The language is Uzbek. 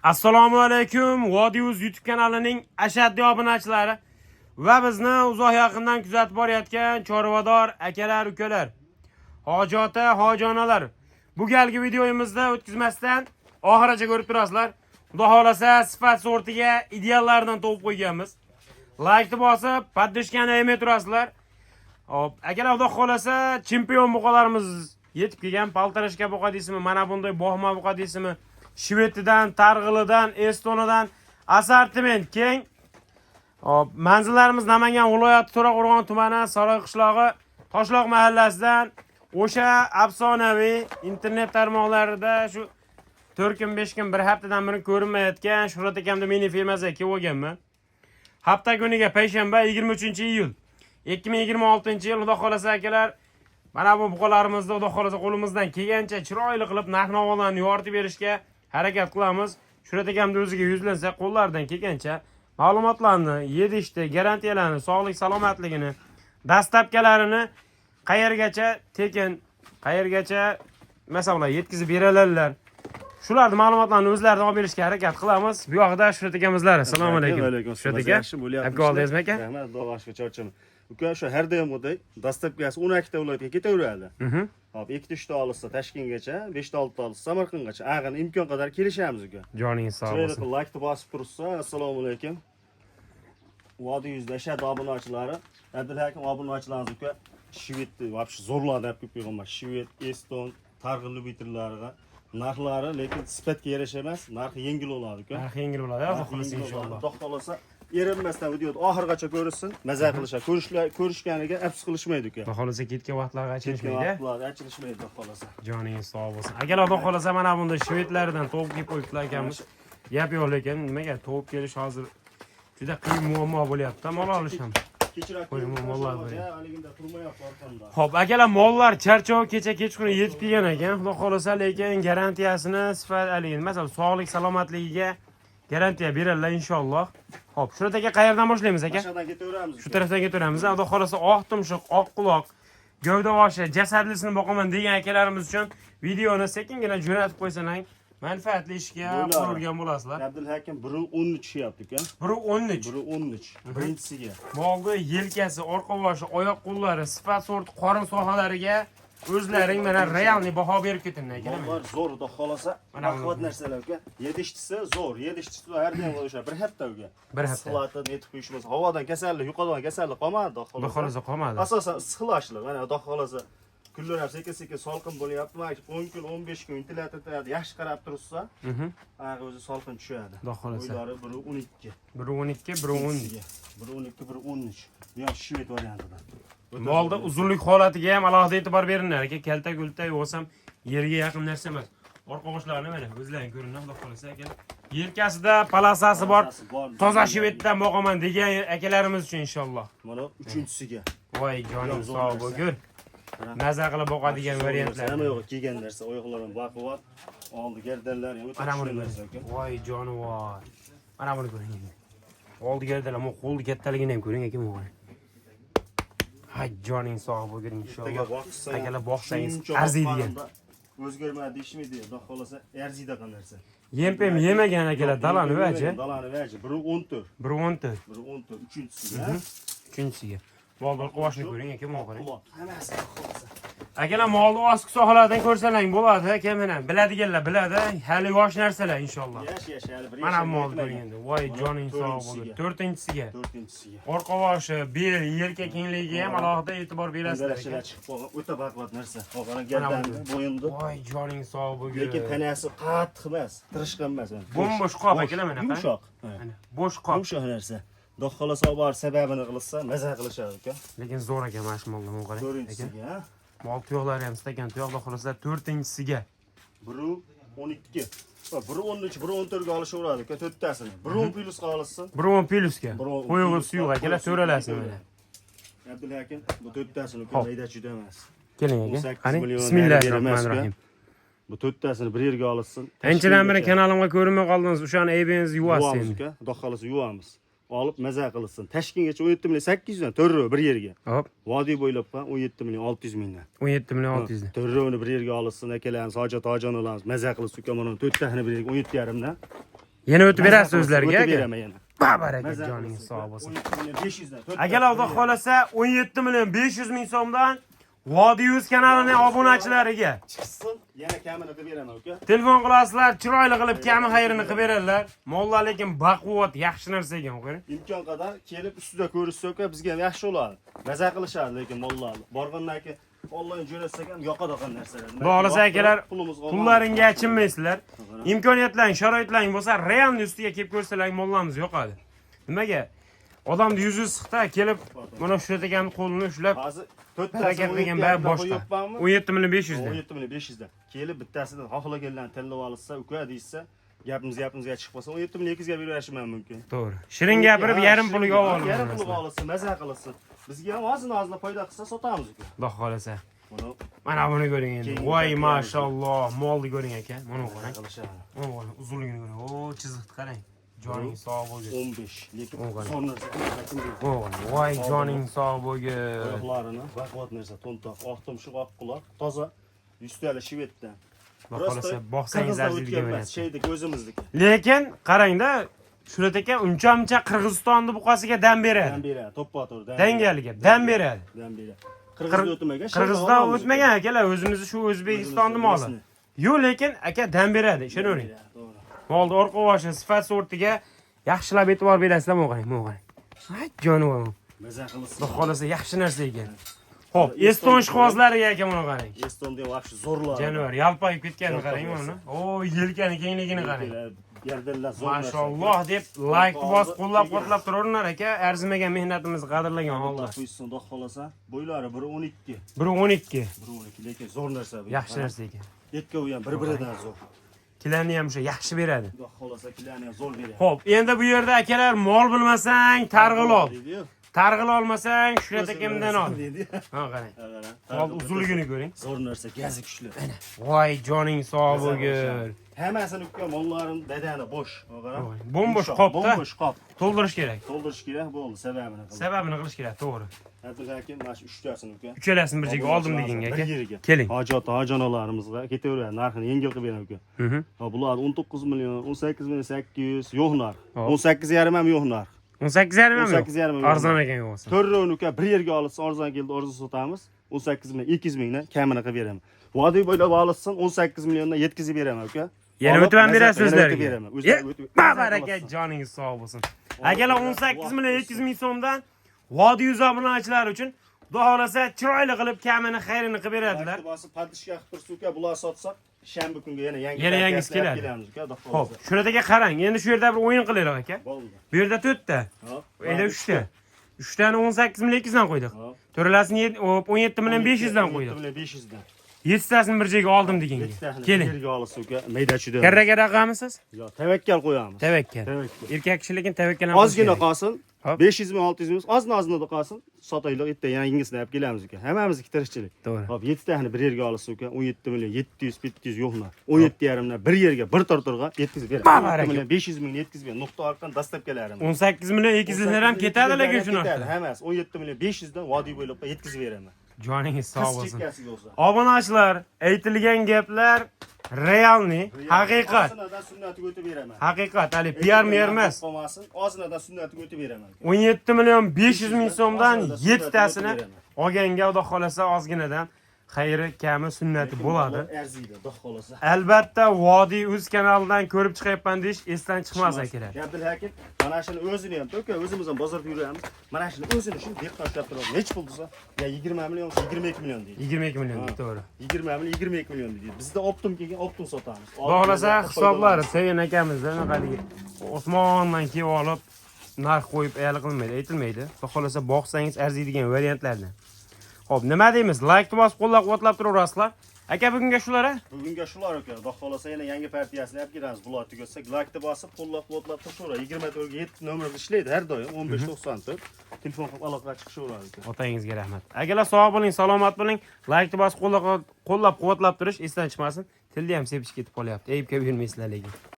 Assalomu alaykum. Vodiyuz YouTube kanalining ashaddiy obunachilari va bizni uzoq yaqindan kuzatib borayotgan chorvador akalar, ukalar, hojota, hojonalar. Bu galgi videoyimizda o'tkazmasdan oxirigacha ko'rib turasizlar. Xudo xolasa sifat sortiga ideallardan topib qo'yganmiz. Like bosib, podpishkani emay turasizlar. Hop, akalar xudo xolasa chempion buqalarimiz yetib kelgan. Paltarashka buqa deysizmi, mana bunday bog'ma buqa deysizmi? Shvetidan, Targ'ilidan, Estoniyadan assortiment keng. Hop, manzillarimiz Namangan viloyati To'raqo'rg'on tumani Saroy qishlog'i Toshloq mahallasidan o'sha afsonaviy internet tarmoqlarida shu 4 kun 5 kun bir haftadan beri ko'rinmayotgan Shuhrat akamda mini firmasiga kelib olganman. Hafta kuniga payshanba 23-iyul 2026-yil xudo xolasa akalar, mana bu buqalarimizni xudo xolasa qo'limizdan kelgancha chiroyli qilib narx-navolarni yoritib berishga harakat qilamiz. Shuhrat akamda o'ziga yuzlansa qo'llaridan kelgancha ma'lumotlarni, yedishdi, garantiyalarni, sog'lik, salomatligini, dastlabkalarini qayergacha tekin, qayergacha masalan yetkazib beradilar. Shularning ma'lumotlarini o'zlaridan olib berishga harakat qilamiz. Bu yoqda Shuhrat akamizlar. Assalomu alaykum. Shuhrat aka. Yaxshi oldingizmi aka? Rahmat, Xudo boshqa charchaman. Uka shu har doim o'day dastlabkasi 12 ta viloyatga ketaveradi. Hop, 2-3 ta olsa Toshkentgacha, 5 ta 6 ta olsa Samarqandgacha. Ag'in imkon qadar kelishamiz uka. Joningiz sog' bo'lsin. Shunday like bosib tursa, assalomu alaykum. Vodiyuzda ashad obunachilari, Abdulhakim obunachilarimiz uka shvedni вообще zo'rladi deb qo'yganman. Shved, Eston, Targ'il lubitillariga narxlari lekin sifatga yarasha emas, narxi yengil bo'ladi uka. Narxi yengil bo'ladi, xudo xolasa inshaalloh. Xudo xolasa erinmasdan videoni oxirigacha ko'rsin, maza qilishar. Ko'rishganiga afsus qilishmaydi uka. Xudo xolasa ketgan vaqtlarga achinishmaydi. Achinishmaydi xudo xolasa. Joningiz sog' bo'lsin. Agar xudo xolasa mana bunday shvedlardan to'g'ib kelib qo'yibdilar ekanmiz. Gap yo'q lekin nimaga to'g'ib kelish hozir juda qiyin muammo bo'lyapti. Mol olish ham. Xo'p, akalar, mollar charchov kecha kechqurun yetib kelgan ekan. Xudo xolasa lekin garantiyasini sifat aligin, masalan, sog'lik, salomatligiga garantiya beradilar inshaalloh. Xo'p, Shuhrat aka qayerdan boshlaymiz aka? Aşağıdan ketaveramiz. Shu tarafdan ketaveramiz. Xudo xolasa oq tumshuq, oq quloq, gavdavoshi, jasadlisini boqaman degan akalarimiz uchun videoni sekingina jo'natib qo'ysalang, manfaatli ishga qo'yilgan bo'lasizlar. Abdulhakim 1.13 yaptı uka. 1.13. 1.13. Birinchisiga. Molni yelkasi, orqa boshi, oyoq qo'llari, sifat sort, qorin sohalariga o'zlaring mana realniy baho berib ketinglar aka. Mollar zo'r, xudo xolasa. Baquvvat narsalar uka. Yedishtisi zo'r, yedishtisi har doim o'sha bir hafta uka. Bir hafta. Issiqlikdan netib qo'yish bo'lsa, havodan kasallik, yuqoridan kasallik qolmadi, xudo xolasa qolmadi. Asosan issiqlashlar, mana xudo xolasa. Kunlar ham sekin-sekin salqin bo'lyapti. 10 kun, 15 kun intilatadi, yaxshi qarab tursa, o'zi salqin tushadi. Xudo xolasa. O'ylari 1.12. 1.12, 1.13. 1.12, 1.13. Bu shved variantidan. Molda uzunlik holatiga ham alohida e'tibor beringlar aka. Kalta-gulta yo'sam yerga yaqin narsa emas. Orqa boshlarini mana o'zlaring ko'ringlar, xudo xolasa aka. Yelkasida palasasi bor. Toza shveddan boqaman degan akalarimiz uchun inshaalloh. Mana 3-chisiga. Voy jonim sog' bo'lgur. Maza qilib boqadigan variantlar. Nima yo'q, kelgan narsa, oyoqlarim baquvvat. Oldi gardanlar ham o'ta kuchli narsa ekan. Voy jonivor. Mana buni ko'ring. Oldi gardanlar, ammo qo'lni kattaligini ham ko'ring aka menga. Hay joning sog' bo'lgur inshaalloh. Akalar boqsangiz arziydigan. O'zgarmadi deyishmaydi, xudo xolasa arziydi qan narsa. Yem-pem yemagan akalar dalani vaji. Dalani vaji 1.14. 1.14. 1.14 uchinchisiga. Uchinchisiga. Molni qo'shni ko'ring aka, menga qarang. Hammasi xolasa. Akalar, molni oski sohalardan ko'rsalang bo'ladi aka, mana biladiganlar biladi. Hali yosh narsalar inshaalloh. Yosh hali bir mana molni ko'ring endi. Voy joning sog' bo'lgur. 4-inchisiga. Orqa boshi, bel, yelka kengligiga ham alohida e'tibor berasizlar aka. O'ta baquvvat narsa. Qolgan gardanni, bo'yinni. Voy joning sog' bo'lgur. Lekin tanasi qattiq emas, tirishqan emas. Bo'sh qop akalar mana. Yumshoq. Mana bo'sh qop. Yumshoq narsa. Xudo xolasa bor sababini qilsa, maza qilishadi uka. Lekin zo'r ekan mana shu molni menga qarang. 4-inchisiga. Mol tuyoqlari ham stakan tuyoq, xudo xolasa 4-inchisiga. 1.12. 1.13, 1.14 ga olishaveradi uka, 4tasini. 1.10 plyusga olsin. 1.10 plyusga. Qo'yig'i suyuq akalar, so'ralasizlar mana. Abdulhakim, bu 4tasini uka mayda juda emas. Keling aka. Qani, bismillahirrohmanirrohim. Bu 4tasini bir yerga olsin. Anchadan beri kanalimga ko'rinmay qoldingiz, o'shani aybingizni yuvasiz endi. Xudo xolasa yuvamiz. Olib maza qilsin. Tashkentgacha 17 million 800 dan, to'rro bir yerga. Hop. Vodiy bo'ylab 17 million 600 mingdan. 17 million 600 dan. To'rroni bir yerga olsin, akalarimiz, hojat hojonalarimiz maza qilsin uka, mana 4tasini bir yerga 17,5 dan. Yana o'tib berasiz o'zlariga O'tib aka. beraman yana. Baraka joningiz sog' bo'lsin. 17.500 dan. Akalar xudo xolasa 17.500.000 so'mdan Vodiy Uz kanalining obunachilariga Chiqsin, yana kamini qilib beraman uka. telefon qilasizlar, chiroyli qilib kami xayrini qilib beradilar. Mollar lekin baquvvat, yaxshi narsa ekan, qo'ying. Imkon qadar kelib ustida ko'rishsa uka bizga ham yaxshi bo'ladi. Maza qilishadi lekin mollarni. Borgandan keyin onlayn jo'natsak ham yoqa-doqa narsalar. Xudo xolasa akalar, pullaringga achinmaysizlar. Imkoniyatlaring, sharoitlaring bo'lsa, realni ustiga kelib ko'rsalaring mollarimiz yo'qadi. Nimaga? Odamni yuzi siqta kelib, mana shu ekan qo'lini ushlab, hozir 4 harakat qilgan bari boshqa. 17.500 dan. 17.500 dan. Kelib bittasidan xohlaganlarni tanlab olsa, uka deysa, gapimizga chiqib qolsa 17.200 ga berishim mumkin. To'g'ri. Shirin gapirib yarim puliga olib. Yarim puliga olsa, maza qilsin. Bizga ham ozini foyda qilsa sotamiz uka. Xudo xolasa. Mana Mana buni ko'ring endi. Voy mashalloh, molni ko'ring aka. Mana qarang. qilishadi. Mana qarang, uzunligini ko'ring. O, chiziqni qarang. Joning sog' bo'lsin. 15 lekin O'g'il. son narsa. Voy, joning sog' bo'lgin. Oyoqlarini baquvvat narsa, to'ntoq, oq tumshuq, oq quloq, toza, yuztali shveddan. Xudo xolasa boqsangiz arziydigan emas, bo'ladi. şeydik o'zimizniki. Lekin qarangda, Shurat aka uncha-muncha Qirg'izistonni buqasiga dam Dan beradi. beradi, to'ppa-to'g'ri. Dangaliga dam beradi. Dan beradi. Qirg'izda o'tmagan, Qirg'iziston o'tmagan akalar, o'zimizni shu O'zbekistonni moli. Yo'q, lekin aka dam beradi, ishonavering. To'g'ri. Molni orqa boshi sifat sortiga yaxshilab e'tibor berasizlar, mo'g'ang. Hay jonim. Maza qilsin. Xudo xolasa yaxshi narsa ekan. Xo'p, Eston ishqibozlariga aka buni qarang. Estonda vaqti zo'rlar. Jonivar yalpayib ketganini qarang mana. O, yelkani kengligini qarang. Yerdalar zo'r. Mashalloh deb like bosib qo'llab-quvvatlab turaveringlar aka. Arzimagan mehnatimizni qadrlagan Allah holda. qo'ysin, xudo xolasa. Bo'ylari 1.12. 1.12. 1.12 lekin zo'r narsa bu. Yaxshi narsa ekan. Etkovi ham bir-biridan zo'r. Kilani ham o'sha yaxshi beradi. Xudo xolasa kilani ham zo'r beradi. Xo'p, endi bu yerda akalar mol bilmasang, targ'il ol. Targ'il olmasang, Shurat akamdan ol. Ha, qarang. Hol uzunligini ko'ring. Zo'r narsa, gazi kuchli. Voy, joning sog' bo'lgin. Hammasini ukam mollarim dadani bo'sh. Qarang. Bo'm-bo'sh qopda Bo'sh qop. to'ldirish kerak. To'ldirish kerak bo'ldi, sababini qildi. Sababini qilish kerak, to'g'ri. Abduhakim mana shu 3 tasini uka. Uchalasini bir joyga oldim deganga aka. Bir yeriga. Keling. Hojat-hojanalarımizga ketaveradi. Narxini yengil qilib beraman uka. Ha, bular 19 million, 18 million 800 yo'q narx. 18,5 ham yo'q narx. 18,5 ham 18,5 yo'q. Arzon ekan yo'qsa. 4 ron uka bir yerga olsa arzon keldi, arzon sotamiz. 18 million, 200 mingdan kamini qilib beraman. Vodiy bo'ylab olsin 18 milliondan yetkazib beraman uka. Yana o'tib ham berasiz o'zlariga. beraman. Baraka joningiz sog' bo'lsin. Akalar 18 million 200 ming so'mdan Vodiy Uz obunachilar uchun xudo xolasa chiroyli qilib kamini xayrini qilib beradilar. Bosib padishga qilib tursa uka, bular sotsak shanba kunga yana yangisi keladi. kelamiz uka. Xo'p, Shurat aka qarang. Endi shu yerda bir o'yin qilaylik aka. Bo'ldi. Bu yerda 4 ta. Hop. Endi 3 ta. 3 tani 18 million 200 dan qo'ydik. To'ralasini 17 million 500 dan qo'ydik. 17 million 500 dan. 7 tasini bir joyga oldim deganga. Keling. Yerga olsa uka, maydachidan. Karraga raqamisiz? Yo'q, tavakkal qo'yamiz. Tavakkal. Tavakkal. Erkak kishi lekin tavakkal ham Ozgina qolsin. Hop. 500 ming, 600 ming, ozna qolsin. Sotaylik, erta yangisini olib kelamiz uka. Hammamizga tirikchilik. To'g'ri. Hop, 7 tani bir yerga olsa uka, 17 million 700 700 yo'qlar. 17,5 dan bir yerga bir tortirga yetkazib beramiz. 17 million 500 ming yetkazib beramiz. Nuqta orqan dastlabkilarim. 18 million 200 dan ham ketadi lekin shu narsa. Hammasi 17 million 500 dan vodiy bo'ylab yetkazib beraman. Joningiz sog' bo'lsin. Chekkasiga bo'lsa. Obunachilar, aytilgan gaplar realni, haqiqat. Ozinadan sunnatiga o'tib beraman. Haqiqat, hali PR emas. Qolmasin, ozinadan sunnatiga o'tib beraman. 17 million 500 ming so'mdan 7 tasini olganga xudo xolasa ozginadan xayri kami sunnati bo'ladi. Arziydi, xudo xolasa. Albatta Vodiy Uz kanalidan ko'rib chiqyapman deyish esdan chiqmas akalar. Abdulhakim mana shuni o'zini ham, to'ka o'zimiz ham bozorda yuramiz. Mana shuni o'zini shu dehqonchilar turadi. Nech pul desa, ya 20 million, 22 million deydi. 22 million to'g'ri. 20 million, 22 million deydi. Bizda optum kelgan optum sotamiz. Xohlasa hisoblari Sevin akamizda anaqaligi osmondan kelib olib narx qo'yib ayol qilmaydi, aytilmaydi. Xohlasa boqsangiz arziydigan variantlardan. Xo'p, nima deymiz? Like bosib qo'llab-quvvatlab turaverasizlar. Aka bugunga shular a? Bugunga shular aka. Xudo xolasa yana yangi partiyasini olib kelamiz. Bular tugatsak, like bosib qo'llab-quvvatlab turaveradi. 24 ga 7 nomerda ishlaydi har doim 1594. Telefon qilib aloqaga chiqishaveradi aka. Otangizga rahmat. Akalar sog' bo'ling, salomat bo'ling. Like bosib qo'llab-quvvatlab turish esdan chiqmasin. Tilda ham sepish ketib qolyapti. Eyib kelib yurmaysizlar lekin.